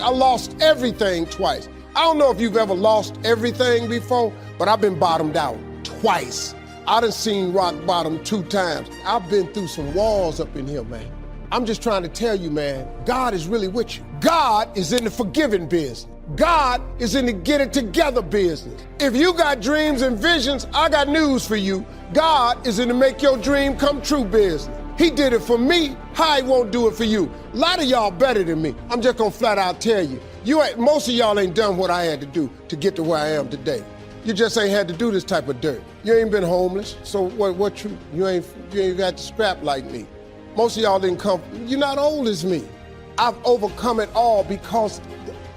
I lost everything twice. I don't know if you've ever lost everything before, but I've been bottomed out twice. I done seen rock bottom 2 times. I've been through some walls up in here, man. I'm just trying to tell you, man, God is really with you. God is in the forgiving business. God is in the get it together business. If you got dreams and visions, I got news for you. God is in the make your dream come true business. He did it for me, how he won't do it for you? A lot of y'all better than me. I'm just gonna flat out tell you. Most of y'all ain't done what I had to do to get to where I am today. You just ain't had to do this type of dirt. You ain't been homeless, so you ain't got the scrap like me. Most of y'all didn't come, you're not old as me. I've overcome it all because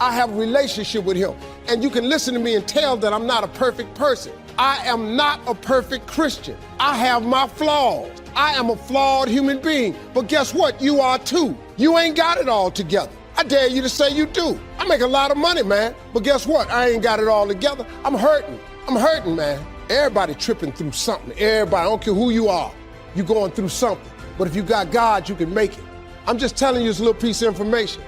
I have a relationship with him. And you can listen to me and tell that I'm not a perfect person. I am not a perfect Christian. I have my flaws. I am a flawed human being. But guess what? You are too. You ain't got it all together. I dare you to say you do. I make a lot of money, man. But guess what? I ain't got it all together. I'm hurting. I'm hurting, man. Everybody tripping through something. Everybody, I don't care who you are. You're going through something. But if you got God, you can make it. I'm just telling you this little piece of information.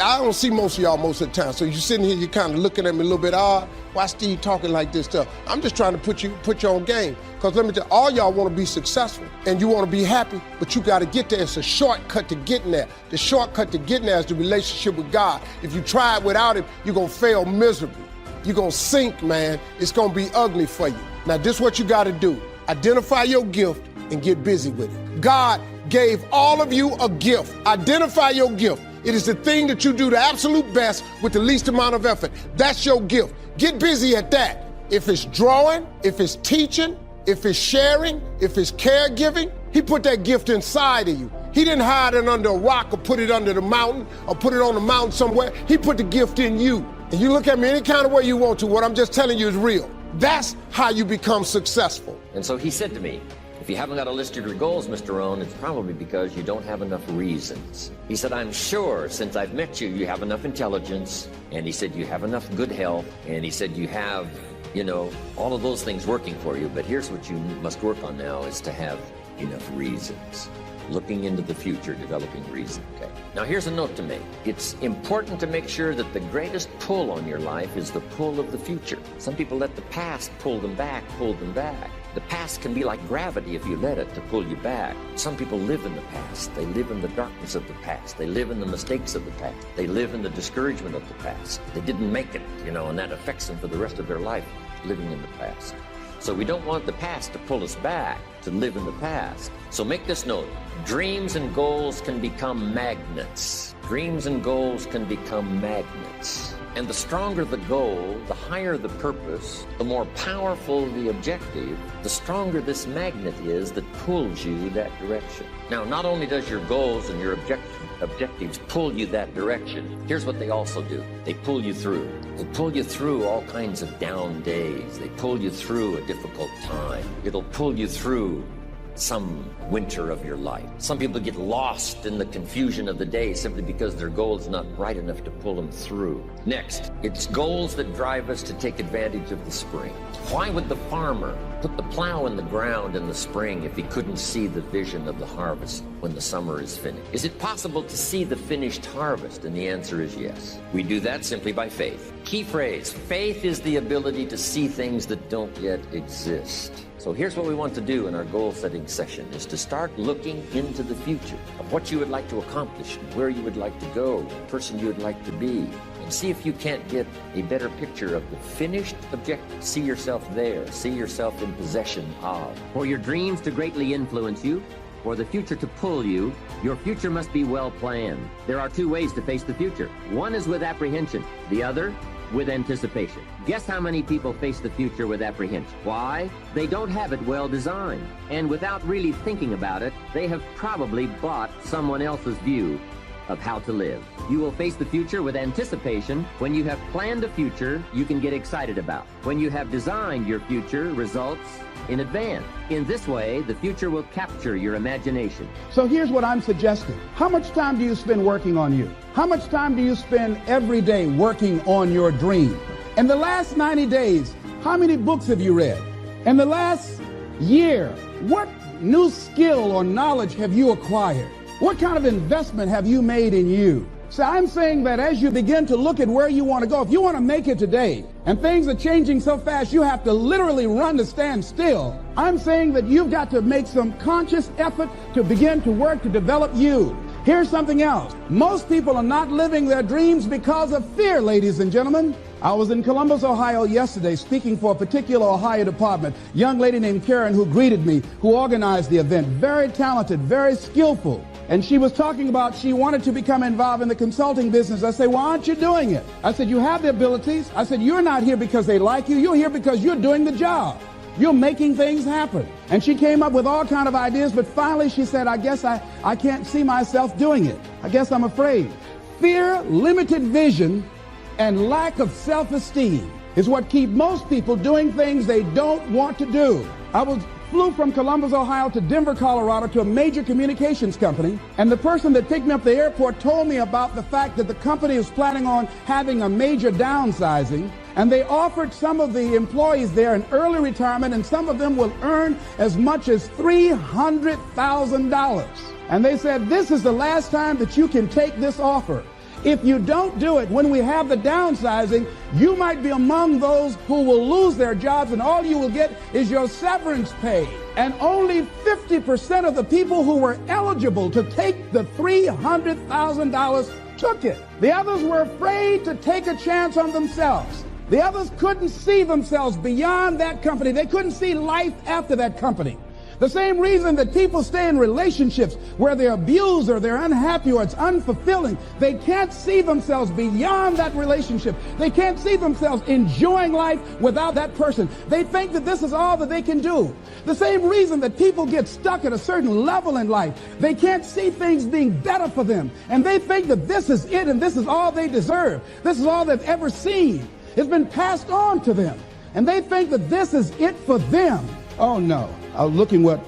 I don't see most of y'all most of the time. So you're sitting here, you're kind of looking at me a little bit odd. Why Steve talking like this stuff? I'm just trying to put you on game. Because let me tell you, all y'all want to be successful and you want to be happy, but you got to get there. It's a shortcut to getting there. The shortcut to getting there is the relationship with God. If you try it without him, you're going to fail miserably. You're going to sink, man. It's going to be ugly for you. Now, this is what you got to do. Identify your gift and get busy with it. God gave all of you a gift. Identify your gift. It is the thing that you do the absolute best with the least amount of effort. That's your gift. Get busy at that. If it's drawing, if it's teaching, if it's sharing, if it's caregiving, he put that gift inside of you. He didn't hide it under a rock or put it under the mountain or put it on the mountain somewhere. He put the gift in you. And you look at me any kind of way you want to. What I'm just telling you is real. That's how you become successful. And so he said to me, if you haven't got a list of your goals, Mr. Rohn, it's probably because you don't have enough reasons. He said, I'm sure since I've met you, you have enough intelligence. And he said, you have enough good health. And he said, you have, all of those things working for you. But here's what you must work on now is to have enough reasons. Looking into the future, developing reason. Okay. Now here's a note to make. It's important to make sure that the greatest pull on your life is the pull of the future. Some people let the past pull them back. The past can be like gravity if you let it to pull you back. Some people live in the past. They live in the darkness of the past. They live in the mistakes of the past. They live in the discouragement of the past. They didn't make it, and that affects them for the rest of their life, living in the past. So we don't want the past to pull us back to live in the past. So make this note. Dreams and goals can become magnets. Dreams and goals can become magnets. And the stronger the goal, the higher the purpose, the more powerful the objective, the stronger this magnet is that pulls you that direction. Now, not only does your goals and your objectives pull you that direction, here's what they also do. They pull you through. They pull you through all kinds of down days. They pull you through a difficult time. It'll pull you through some winter of your life. Some people get lost in the confusion of the day simply because their goal is not bright enough to pull them through. Next, it's goals that drive us to take advantage of the spring. Why would the farmer put the plow in the ground in the spring if he couldn't see the vision of the harvest when the summer is finished? Is it possible to see the finished harvest? And the answer is yes. We do that simply by faith. Key phrase, faith is the ability to see things that don't yet exist. So here's what we want to do in our goal-setting session, is to start looking into the future of what you would like to accomplish, where you would like to go, the person you would like to be, and see if you can't get a better picture of the finished objective. See yourself there. See yourself in possession of. For your dreams to greatly influence you, for the future to pull you, your future must be well planned. There are 2 ways to face the future. One is with apprehension, the other with anticipation. Guess how many people face the future with apprehension? Why? They don't have it well designed. And without really thinking about it, they have probably bought someone else's view of how to live. You will face the future with anticipation when you have planned a future you can get excited about. When you have designed your future results in advance. In this way, the future will capture your imagination. So here's what I'm suggesting. How much time do you spend working on you? How much time do you spend every day working on your dream? In the last 90 days, how many books have you read? In the last year, what new skill or knowledge have you acquired? What kind of investment have you made in you? So I'm saying that as you begin to look at where you want to go, if you want to make it today, and things are changing so fast, you have to literally run to stand still. I'm saying that you've got to make some conscious effort to begin to work to develop you. Here's something else. Most people are not living their dreams because of fear, ladies and gentlemen. I was in Columbus, Ohio yesterday speaking for a particular Ohio department. Young lady named Karen who greeted me, who organized the event. Very talented, very skillful. And she was talking about she wanted to become involved in the consulting business. I said, why aren't you doing it? I said, you have the abilities. I said, you're not here because they like you. You're here because you're doing the job. You're making things happen. And she came up with all kind of ideas, but finally she said, I guess I can't see myself doing it. I guess I'm afraid. Fear, limited vision, and lack of self-esteem is what keep most people doing things they don't want to do. Flew from Columbus, Ohio to Denver, Colorado to a major communications company, and the person that picked me up at the airport told me about the fact that the company is planning on having a major downsizing, and they offered some of the employees there an early retirement, and some of them will earn as much as $300,000. And they said, this is the last time that you can take this offer. If you don't do it when we have the downsizing, you might be among those who will lose their jobs, and all you will get is your severance pay. And only 50% of the people who were eligible to take the $300,000 took it. The others were afraid to take a chance on themselves. The others couldn't see themselves beyond that company. They couldn't see life after that company. The same reason that people stay in relationships where they're abused or they're unhappy or it's unfulfilling. They can't see themselves beyond that relationship. They can't see themselves enjoying life without that person. They think that this is all that they can do. The same reason that people get stuck at a certain level in life. They can't see things being better for them. And they think that this is it and this is all they deserve. This is all they've ever seen. It's been passed on to them. And they think that this is it for them. Oh, no. I was looking what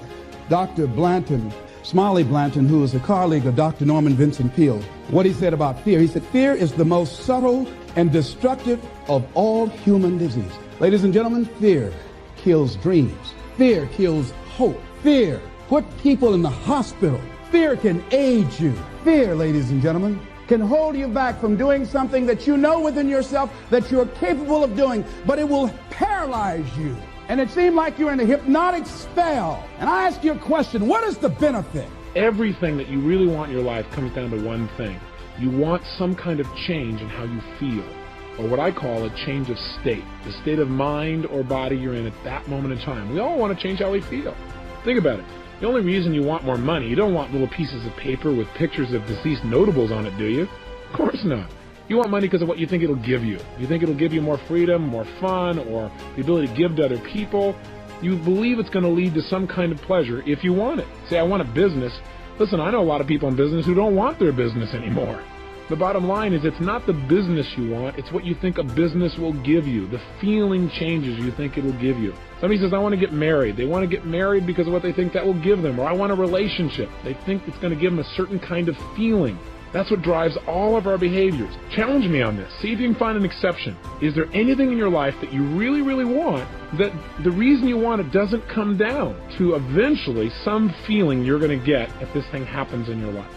Dr. Blanton, Smiley Blanton, who is a colleague of Dr. Norman Vincent Peale, what he said about fear. He said, fear is the most subtle and destructive of all human disease. Ladies and gentlemen, fear kills dreams. Fear kills hope. Fear put people in the hospital. Fear can age you. Fear, ladies and gentlemen, can hold you back from doing something that you know within yourself that you're capable of doing, but it will paralyze you. And it seemed like you're in a hypnotic spell. And I ask you a question, what is the benefit? Everything that you really want in your life comes down to one thing. You want some kind of change in how you feel, or what I call a change of state, the state of mind or body you're in at that moment in time. We all want to change how we feel. Think about it. The only reason you want more money, you don't want little pieces of paper with pictures of deceased notables on it, do you? Of course not. You want money because of what you think it'll give you. You think it'll give you more freedom, more fun, or the ability to give to other people. You believe it's going to lead to some kind of pleasure if you want it. Say, I want a business. Listen, I know a lot of people in business who don't want their business anymore. The bottom line is it's not the business you want, it's what you think a business will give you, the feeling changes you think it will give you. Somebody says, I want to get married. They want to get married because of what they think that will give them. Or I want a relationship. They think it's going to give them a certain kind of feeling. That's what drives all of our behaviors. Challenge me on this. See if you can find an exception. Is there anything in your life that you really, really want that the reason you want it doesn't come down to eventually some feeling you're going to get if this thing happens in your life?